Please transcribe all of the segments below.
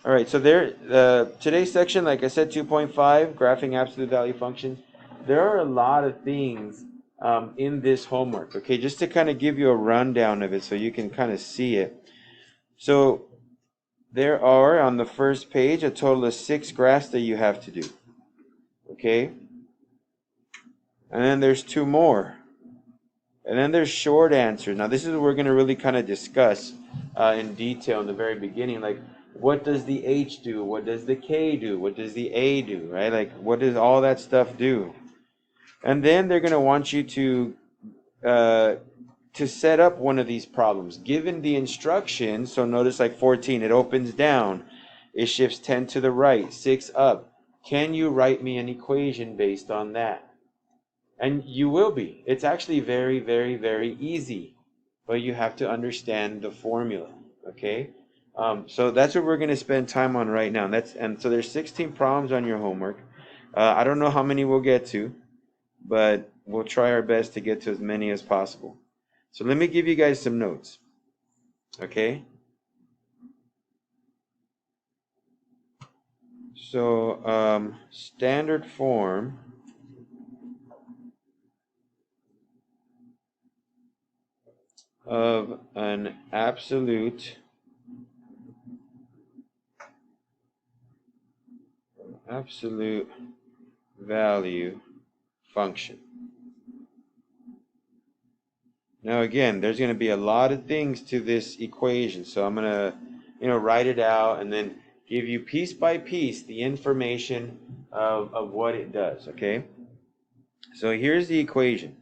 All right, so there, today's section, like I said, 2.5, graphing absolute value functions. There are a lot of things in this homework, okay, just to kind of give you a rundown of it so you can kind of see it. So there are, on the first page, a total of 6 graphs that you have to do, okay? And then there's 2 more. And then there's short answers. Now, this is what we're going to really kind of discuss in detail in the very beginning. Like, what does the H do? What does the K do? What does the A do? Right? Like, what does all that stuff do? And then they're going to want you uh, to set up one of these problems. Given the instructions, so notice like 14, it opens down. It shifts 10 to the right, 6 up. Can you write me an equation based on that? And you will be. It's actually very, very, very easy, but you have to understand the formula. Okay. So that's what we're going to spend time on right now. And so there's 16 problems on your homework. I don't know how many we'll get to, but we'll try our best to get to as many as possible. So let me give you guys some notes. Okay. So standard form of an absolute value function. Now again, there's going to be a lot of things to this equation, so I'm going to, write it out and then give you piece by piece the information of what it does, okay? So here's the equation.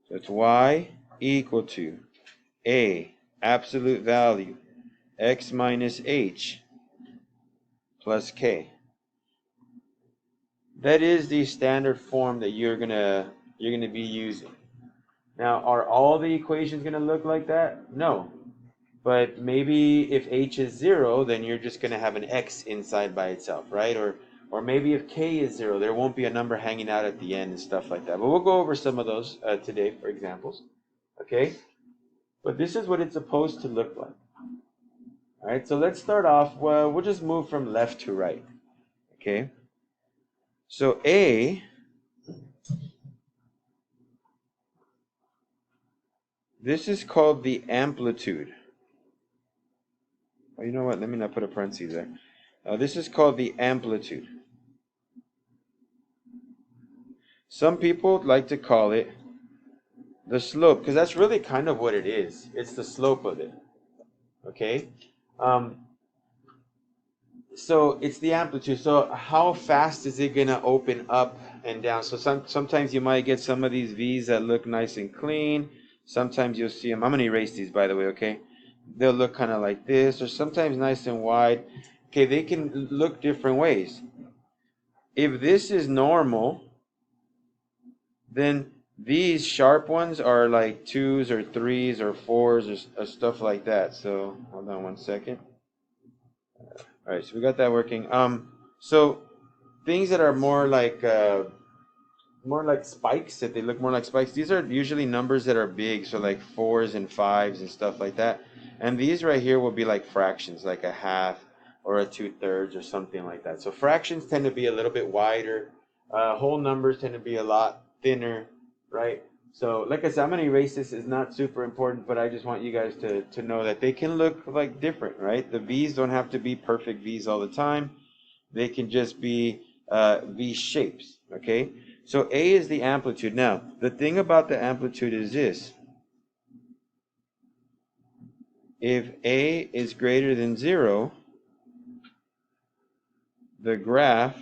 So it's y equal to a absolute value x minus h plus k. That is the standard form that you're gonna be using. Now, are all the equations going to look like that? No. But maybe if h is 0, then you're just going to have an x inside by itself, right? Or maybe if k is 0, there won't be a number hanging out at the end and stuff like that. But we'll go over some of those today for examples, okay? But this is what it's supposed to look like. All right, so let's start off. Well, we'll just move from left to right, okay? So A, this is called the amplitude. Oh, you know what? Let me not put a parenthesis there. This is called the amplitude. Some people like to call it the slope, because that's really kind of what it is. It's the slope of it. Okay? So it's the amplitude. So how fast is it going to open up and down? So sometimes you might get some of these V's that look nice and clean. Sometimes you'll see them. I'm going to erase these, by the way, okay? They'll look kind of like this, or sometimes nice and wide. Okay, they can look different ways. If this is normal, then these sharp ones are like 2s or 3s or 4s or stuff like that. So hold on one second. All right, so we got that working. So things that are more like spikes, if they look more like spikes, these are usually numbers that are big, so like 4s and 5s and stuff like that. And these right here will be like fractions, like a half or a 2/3 or something like that. So fractions tend to be a little bit wider. Whole numbers tend to be a lot thinner, right? So like I said, I'm going to erase this. It's not super important, but I just want you guys to know that they can look like different, right? The V's don't have to be perfect V's all the time. They can just be V shapes, okay? So A is the amplitude. Now, the thing about the amplitude is this. If A is greater than 0, the graph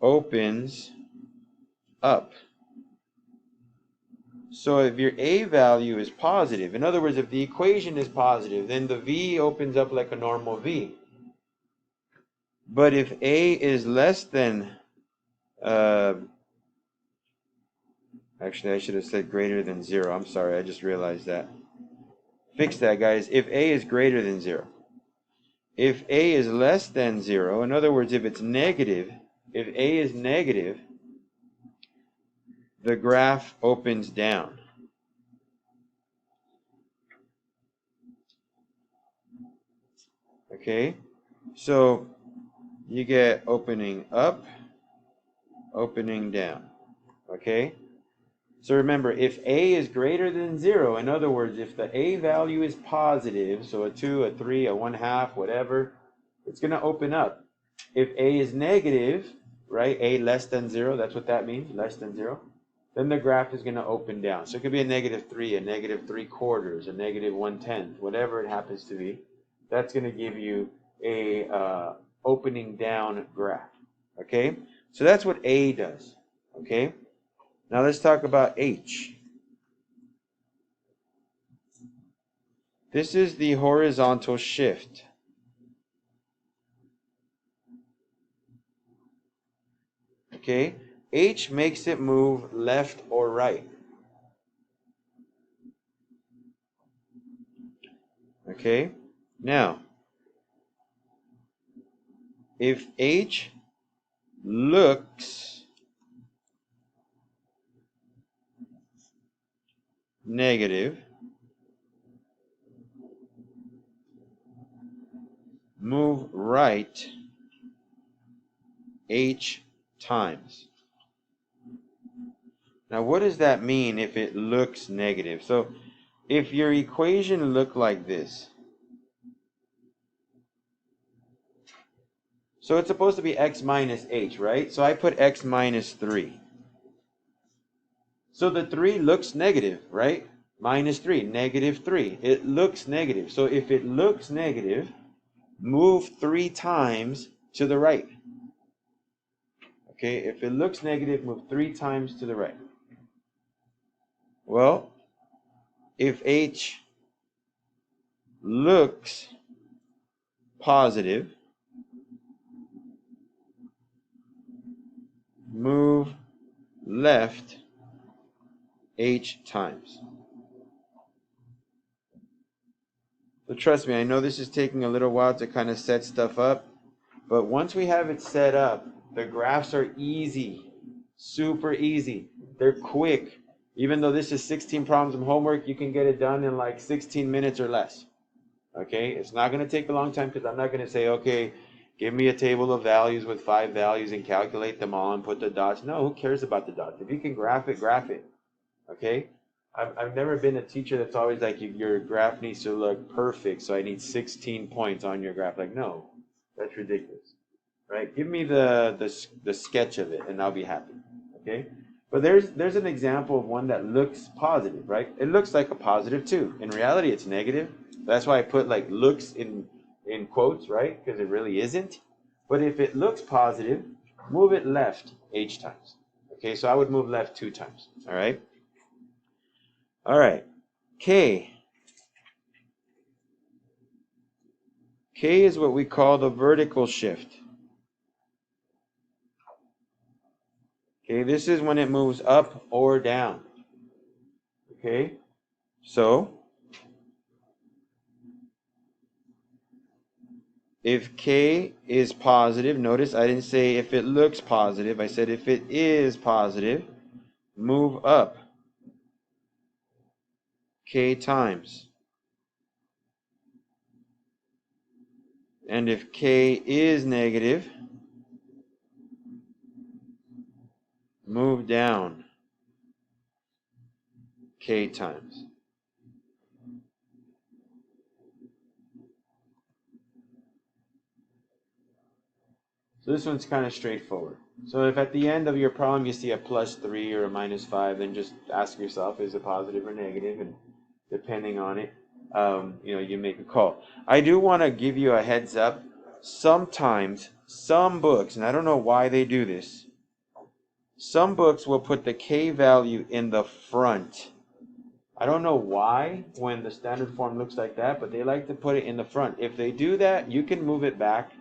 opens up. So if your A value is positive, in other words, if the equation is positive, then the V opens up like a normal V. But if A is less than, actually I should have said greater than 0. I'm sorry, I just realized that. Fix that, guys. If A is greater than 0. If A is less than 0, in other words, if it's negative, if A is negative, the graph opens down. Okay, so you get opening up, opening down. Okay, so remember, if A is greater than 0, in other words, if the A value is positive, so a 2, a 3, a 1/2, whatever, it's going to open up. If A is negative, right, A less than 0, that's what that means, less than 0, then the graph is going to open down. So it could be a -3, a -3/4, a -1/10, whatever it happens to be. That's going to give you a opening down graph. Okay, so that's what A does. Okay, now let's talk about H. This is the horizontal shift. Okay, H makes it move left or right. Okay, now if H looks negative, move right H times. Now what does that mean if it looks negative? So if your equation looked like this, so it's supposed to be x minus h, right? So I put x minus 3. So the 3 looks negative, right? Minus 3, -3. It looks negative. So if it looks negative, move 3 times to the right. Okay, if it looks negative, move 3 times to the right. Well, if h looks positive, move left h times. So trust me, I know this is taking a little while to kind of set stuff up, but once we have it set up, the graphs are easy, super easy. They're quick. Even though this is 16 problems of homework, you can get it done in like 16 minutes or less. Okay, it's not going to take a long time because I'm not going to say, okay, give me a table of values with 5 values and calculate them all and put the dots. No, who cares about the dots? If you can graph it, graph it. Okay? I've never been a teacher that's always like, your graph needs to look perfect, so I need 16 points on your graph. Like, no, that's ridiculous. Right? Give me the sketch of it and I'll be happy. Okay? But there's an example of one that looks positive, right? It looks like a positive too. In reality, it's negative. That's why I put like looks in quotes, right? Because it really isn't. But if it looks positive, move it left h times. Okay, so I would move left 2 times. All right. All right. K. K is what we call the vertical shift. Okay, this is when it moves up or down. Okay, so if K is positive, notice I didn't say if it looks positive, I said if it is positive, move up K times. And if K is negative, move down K times. So this one's kind of straightforward. So if at the end of your problem you see a +3 or a -5, then just ask yourself, is it positive or negative? And depending on it, you make a call. I do want to give you a heads up. Sometimes some books, and I don't know why they do this, some books will put the K value in the front. I don't know why when the standard form looks like that, but they like to put it in the front. If they do that, you can move it back,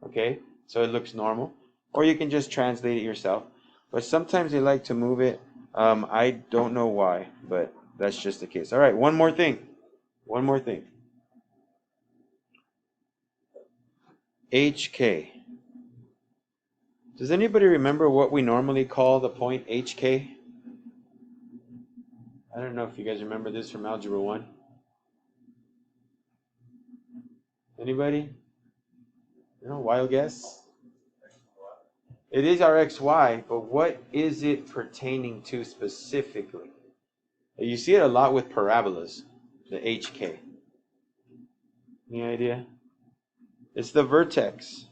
okay, so it looks normal, or you can just translate it yourself. But sometimes they like to move it. I don't know why, but that's just the case. All right, one more thing. HK. Does anybody remember what we normally call the point HK? I don't know if you guys remember this from Algebra 1. Anybody? Wild guess. It is our xy, but what is it pertaining to specifically? You see it a lot with parabolas, the HK. Any idea? It's the vertex.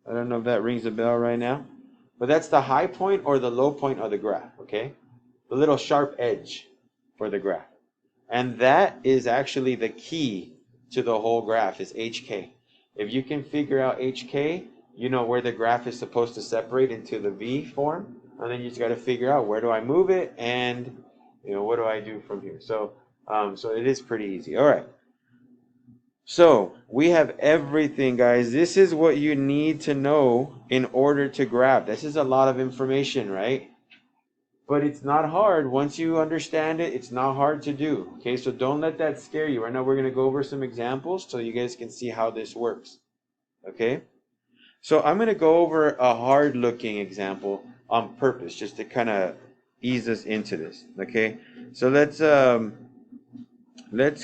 I don't know if that rings a bell right now, but that's the high point or the low point of the graph, okay? The little sharp edge for the graph. And that is actually the key to the whole graph is HK. If you can figure out HK, you know where the graph is supposed to separate into the V form, and then you just got to figure out where do I move it and what do I do from here. So it is pretty easy. All right. So we have everything, guys. This is what you need to know in order to graph. This is a lot of information, right? But it's not hard. Once you understand it, it's not hard to do. Okay, so don't let that scare you. Right now we're going to go over some examples so you guys can see how this works. Okay? So I'm going to go over a hard-looking example on purpose, just to kind of ease us into this. Okay? So let's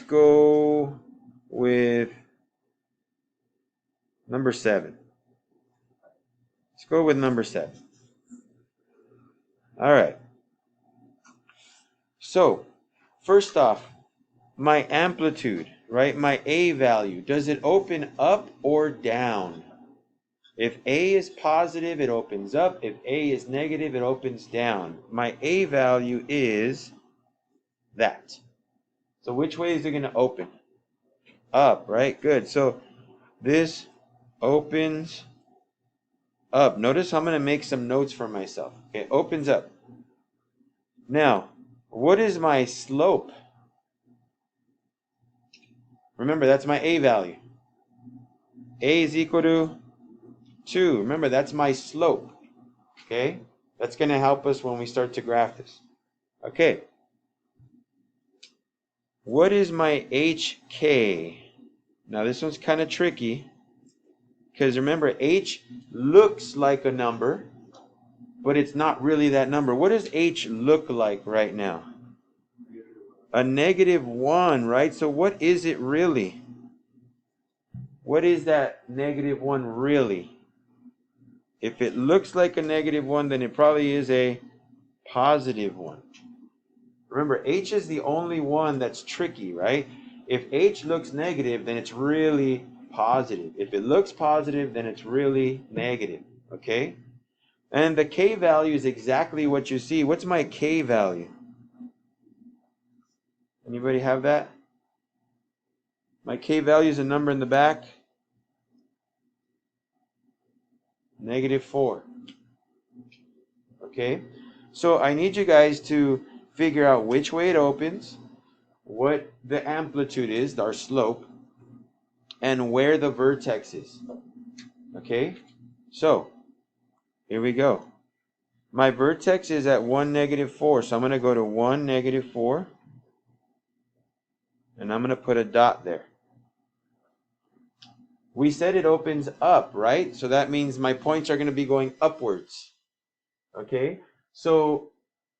go with number 7. Let's go with number 7. All right. So, first off, my amplitude, right? My A value, does it open up or down? If A is positive, it opens up. If A is negative, it opens down. My A value is that. So which way is it going to open? Up, right? Good. So this opens up. Notice I'm going to make some notes for myself. Okay, opens up. Now, what is my slope? Remember, that's my A value. A is equal to 2. Remember, that's my slope. Okay? That's going to help us when we start to graph this. Okay. What is my HK? Now, this one's kind of tricky. Because remember, H looks like a number, but it's not really that number. What does H look like right now? A -1, right? So what is it really? What is that -1 really? If it looks like a -1, then it probably is a +1. Remember, H is the only one that's tricky, right? If H looks negative, then it's really positive. If it looks positive, then it's really negative, okay? And the K value is exactly what you see. What's my K value? Anybody have that? My K value is a number in the back. -4. Okay? So I need you guys to figure out which way it opens, what the amplitude is, our slope, and where the vertex is. Okay? So, here we go. My vertex is at 1, -4. So I'm going to go to 1, -4. And I'm going to put a dot there. We said it opens up, right? So that means my points are going to be going upwards. Okay? So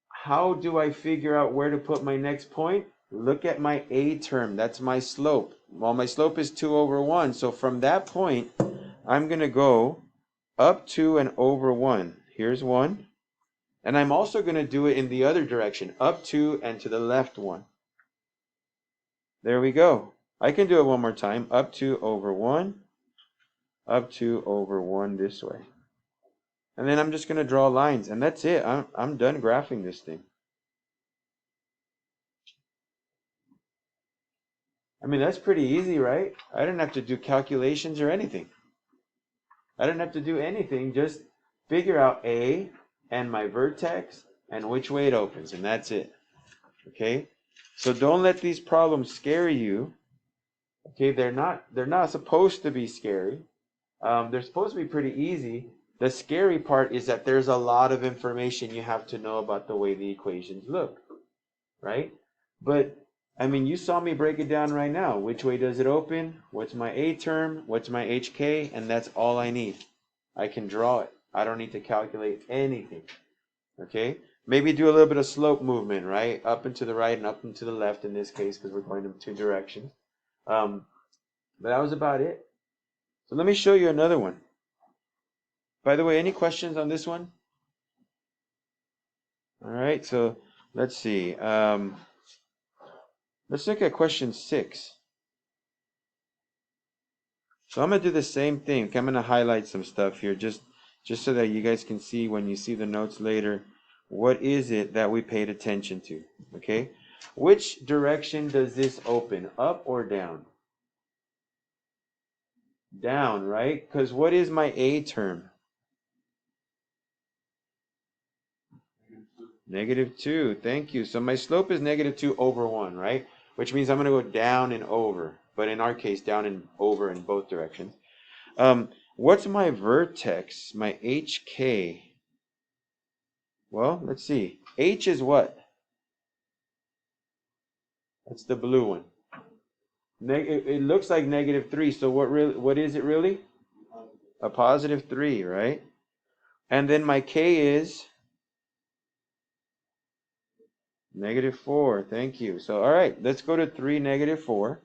how do I figure out where to put my next point? Look at my A term. That's my slope. Well, my slope is 2 over 1. So from that point, I'm going to go up 2 and over 1. Here's 1. And I'm also going to do it in the other direction. Up 2 and to the left 1. There we go. I can do it one more time. Up 2 over 1. Up 2 over 1 this way. And then I'm just going to draw lines. And that's it. I'm done graphing this thing. I mean, that's pretty easy, right? I didn't have to do calculations or anything. I didn't have to do anything. Just figure out A and my vertex and which way it opens. And that's it. Okay? So don't let these problems scare you. Okay? They're not supposed to be scary. They're supposed to be pretty easy. The scary part is that there's a lot of information you have to know about the way the equations look. Right? But I mean, you saw me break it down right now. Which way does it open? What's my A term? What's my HK? And that's all I need. I can draw it. I don't need to calculate anything. Okay? Maybe do a little bit of slope movement, right? Up and to the right and up and to the left in this case because we're going in 2 directions. But that was about it. So let me show you another one. By the way, any questions on this one? All right, so let's see. Let's look at question 6. So I'm gonna do the same thing. I'm gonna highlight some stuff here just so that you guys can see when you see the notes later, what is it that we paid attention to, okay? Which direction does this open, up or down? Down, right? Because what is my A term? -2, thank you. So my slope is -2 over 1, right? Which means I'm gonna go down and over, but in our case, down and over in both directions. What's my vertex, my HK? Well, let's see. H is what? That's the blue one. It looks like -3, so what is it really? A +3, right? And then my K is -4, thank you. So, all right, let's go to 3, -4.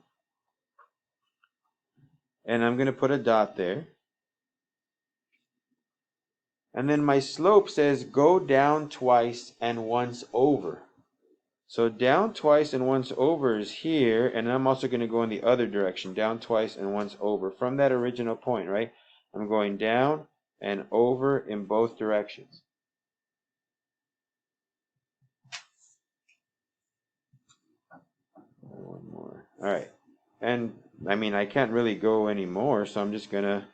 And I'm going to put a dot there. And then my slope says go down twice and once over. So down twice and once over is here, and I'm also going to go in the other direction, down twice and once over from that original point, right? I'm going down and over in both directions. One more. All right. And I mean, I can't really go anymore, so I'm just going to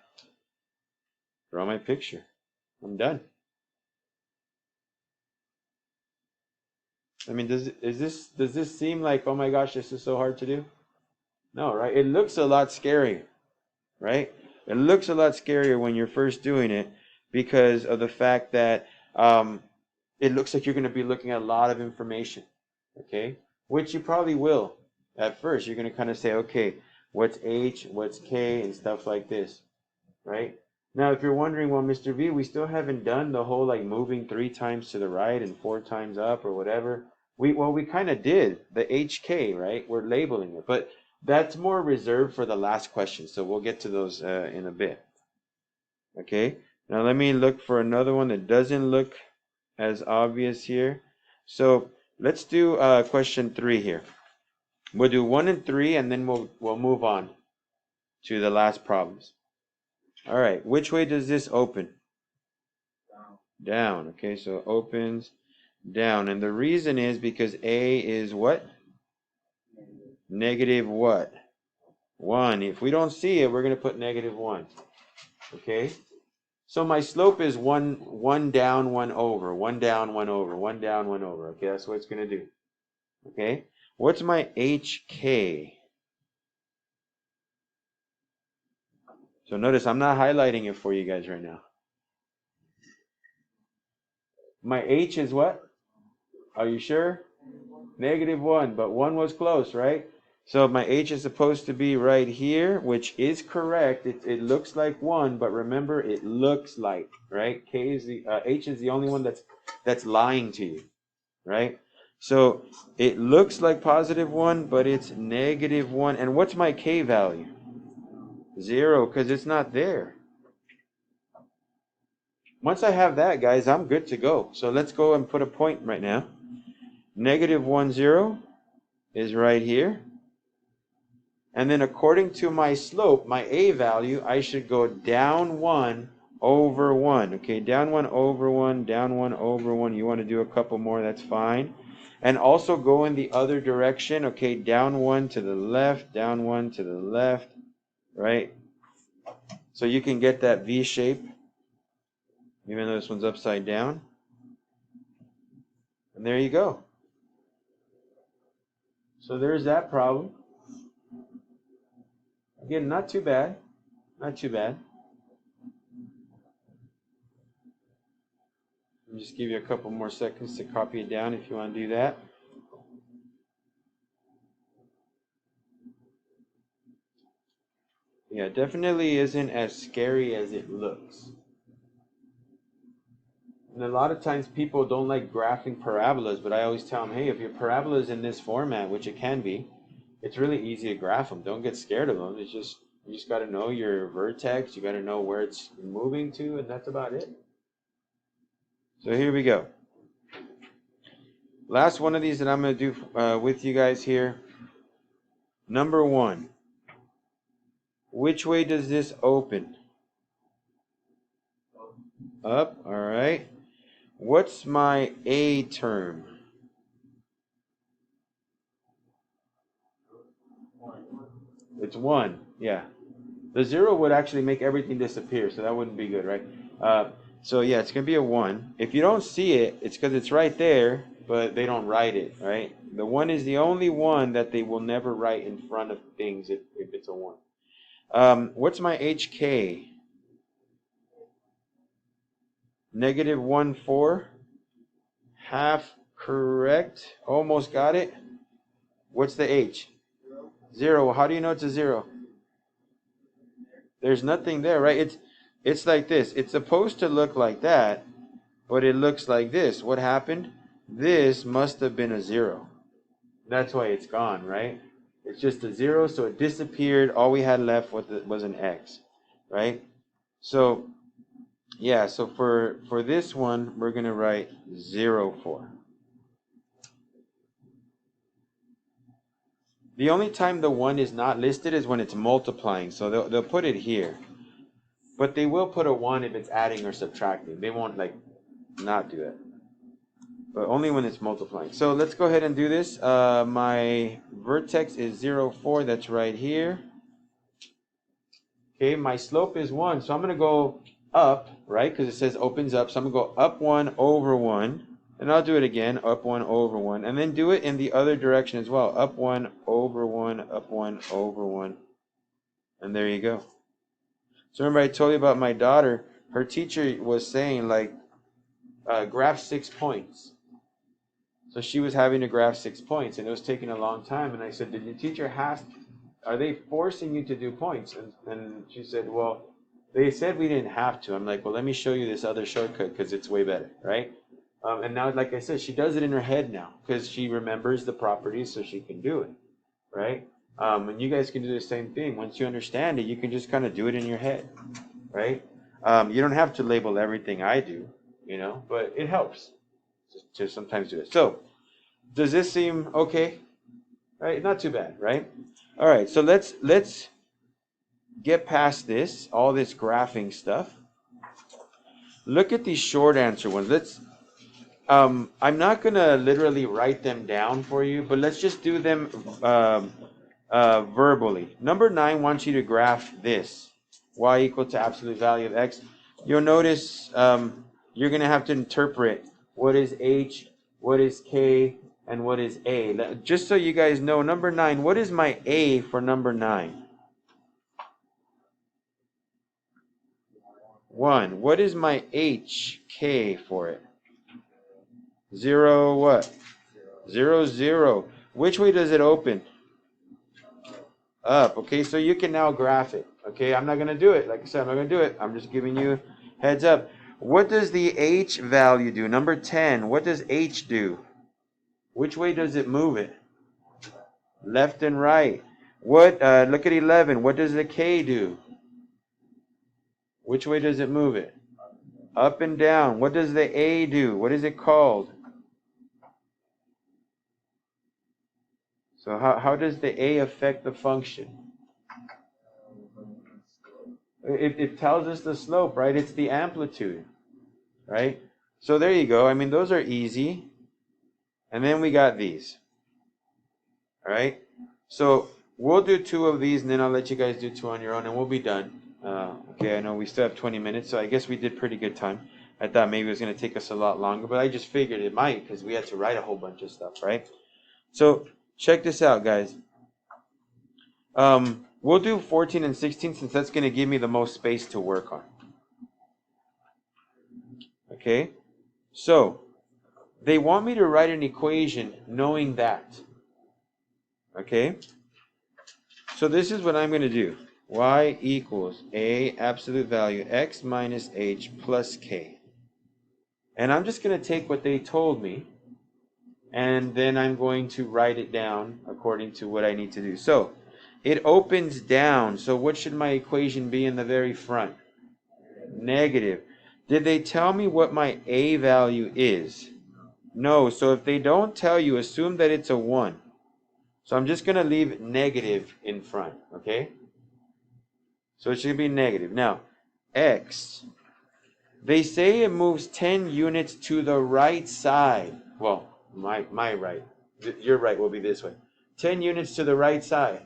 draw my picture. I'm done. I mean, does this seem like, oh my gosh, this is so hard to do? No, right? It looks a lot scarier, right? It looks a lot scarier when you're first doing it because of the fact that it looks like you're going to be looking at a lot of information, okay? Which you probably will at first. You're going to kind of say, okay, what's H, what's K, and stuff like this, right? Now, if you're wondering, well, Mr. V, we still haven't done the whole like moving 3 times to the right and 4 times up or whatever. We kind of did the HK, right? We're labeling it, but that's more reserved for the last question. So we'll get to those in a bit. Okay. Now let me look for another one that doesn't look as obvious here. So let's do question 3 here. We'll do 1 and 3, and then we'll move on to the last problems. All right, which way does this open? Down. Okay, so it opens down. And the reason is because A is what? Negative what? 1. If we don't see it, we're going to put -1. Okay? So my slope is 1 down, 1 over. 1 down, 1 over. 1 down, 1 over. Okay, that's what it's going to do. Okay? What's my HK? So notice I'm not highlighting it for you guys right now. My H is what? Are you sure? -1, but 1 was close, right? So my H is supposed to be right here, which is correct. It looks like 1, but remember, it looks like, right? K is the H is the only one that's lying to you, right? So it looks like +1, but it's -1. And what's my K value? 0, because it's not there. Once I have that, guys, I'm good to go. So let's go and put a point right now. -1, 0 is right here. And then according to my slope, my A value, I should go down 1 over 1. Okay, down 1 over 1, down 1 over 1. You want to do a couple more, that's fine. And also go in the other direction. Okay, down 1 to the left, down 1 to the left, right? So you can get that V shape, even though this one's upside down. And there you go. So there's that problem. Again, not too bad. Not too bad. Let me just give you a couple more seconds to copy it down if you want to do that. Yeah, it definitely isn't as scary as it looks. And a lot of times people don't like graphing parabolas, but I always tell them, hey, if your parabola is in this format, which it can be, it's really easy to graph them. Don't get scared of them. It's just, You just got to know your vertex. You got to know where it's moving to, and that's about it. So here we go. Last one of these that I'm going to do with you guys here. Number 1. Which way does this open? Up, all right. What's my A term? It's 1, yeah. The 0 would actually make everything disappear, so that wouldn't be good, right? So yeah, it's going to be a 1. If you don't see it, it's because it's right there, but they don't write it, right? The 1 is the only one that they will never write in front of things if it's a 1. What's my HK? Negative 1, 4. Half correct. Almost got it. What's the H? 0. How do you know it's a 0? There's nothing there, right? It's like this. It's supposed to look like that, but it looks like this. What happened? This must have been a 0. That's why it's gone, right? It's just a 0, so it disappeared. All we had left was an X, right? So, yeah, so for this one, we're going to write 0, 4. The only time the 1 is not listed is when it's multiplying, so they'll put it here. But they will put a 1 if it's adding or subtracting. They won't, like, not do that. But only when it's multiplying. So let's go ahead and do this. My vertex is 0, 4. That's right here. Okay, my slope is 1. So I'm going to go up, right? Because it says opens up. So I'm going to go up 1 over 1. And I'll do it again, up 1 over 1. And then do it in the other direction as well. Up 1 over 1, up 1 over 1. And there you go. So remember I told you about my daughter. Her teacher was saying, like, graph 6 points. So she was having to graph 6 points. And it was taking a long time. And I said, did your teacher are they forcing you to do points? And she said, well, they said we didn't have to. I'm like, well, let me show you this other shortcut because it's way better, right? And now, like I said, she does it in her head now because she remembers the properties so she can do it, right? And you guys can do the same thing. Once you understand it, you can just kind of do it in your head, right? You don't have to label everything I do, but it helps to sometimes do it. So, does this seem okay? Right? Not too bad, right? All right, so let's get past this, all this graphing stuff. Look at these short answer ones. I'm not going to literally write them down for you, but let's just do them verbally. Number 9 wants you to graph this. Y equal to absolute value of X. You'll notice you're going to have to interpret what is H, what is K, and what is A. Just so you guys know, number 9, what is my A for number 9? 1. What is my HK for it? 0 what? 0, 0. Which way does it open? Up. Okay, so you can now graph it. Okay, I'm not going to do it. Like I said, I'm not going to do it. I'm just giving you heads up. What does the H value do? Number 10. What does H do? Which way does it move it? Left and right. Look at 11. What does the K do? Which way does it move it? Up and down. What does the A do? What is it called? So how does the A affect the function? It tells us the slope, right? It's the amplitude, right? So there you go. I mean, those are easy. And then we got these. All right? So we'll do 2 of these, and then I'll let you guys do 2 on your own, and we'll be done. Okay, I know we still have 20 minutes, so I guess we did pretty good time. I thought maybe it was going to take us a lot longer, but I just figured it might because we had to write a whole bunch of stuff, right? So check this out, guys. We'll do 14 and 16 since that's going to give me the most space to work on. Okay? So, they want me to write an equation knowing that. Okay? So this is what I'm going to do. Y equals A absolute value X minus H plus K. And I'm just going to take what they told me, and then I'm going to write it down according to what I need to do. So, It opens down. So what should my equation be in the very front? Negative. Did they tell me what my A value is? No. So if they don't tell you, assume that it's a 1. So I'm just going to leave negative in front, okay? So it should be negative. Now, X. They say it moves 10 units to the right side. Well, my right. Your right will be this way. 10 units to the right side.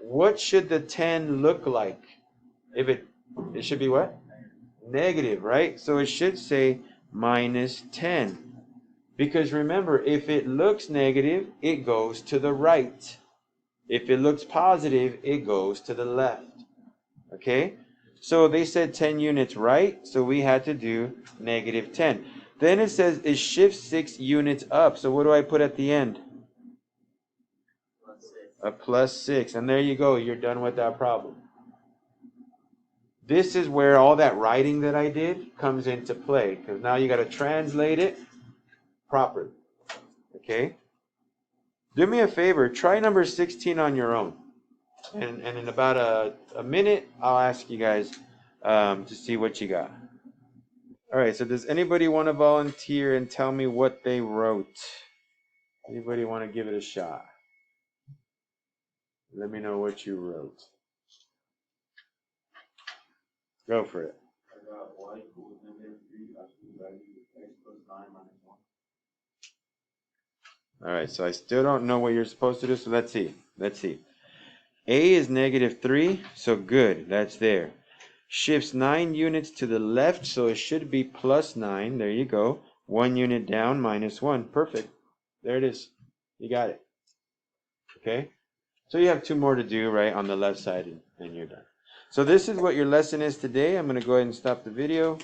What should the 10 look like? If it should be what? Negative, right? So it should say minus 10. Because remember, if it looks negative, it goes to the right. If it looks positive, it goes to the left. Okay? So they said 10 units right, so we had to do negative 10. Then it says it shifts 6 units up. So what do I put at the end? A plus 6. And there you go. You're done with that problem. This is where all that writing that I did comes into play. Because now you got to translate it properly. Okay? Do me a favor. Try number 16 on your own. And in about a minute, I'll ask you guys to see what you got. All right, so does anybody want to volunteer and tell me what they wrote? Anybody want to give it a shot? Let me know what you wrote. Go for it. I got y equals -3 absolute value of x plus 9 minus 1. All right, so I still don't know what you're supposed to do, so let's see. Let's see. A is -3, so good, that's there. Shifts 9 units to the left, so it should be plus 9. There you go. 1 unit down, minus 1. Perfect. There it is. You got it. Okay? So you have 2 more to do, right, on the left side, and you're done. So this is what your lesson is today. I'm going to go ahead and stop the video.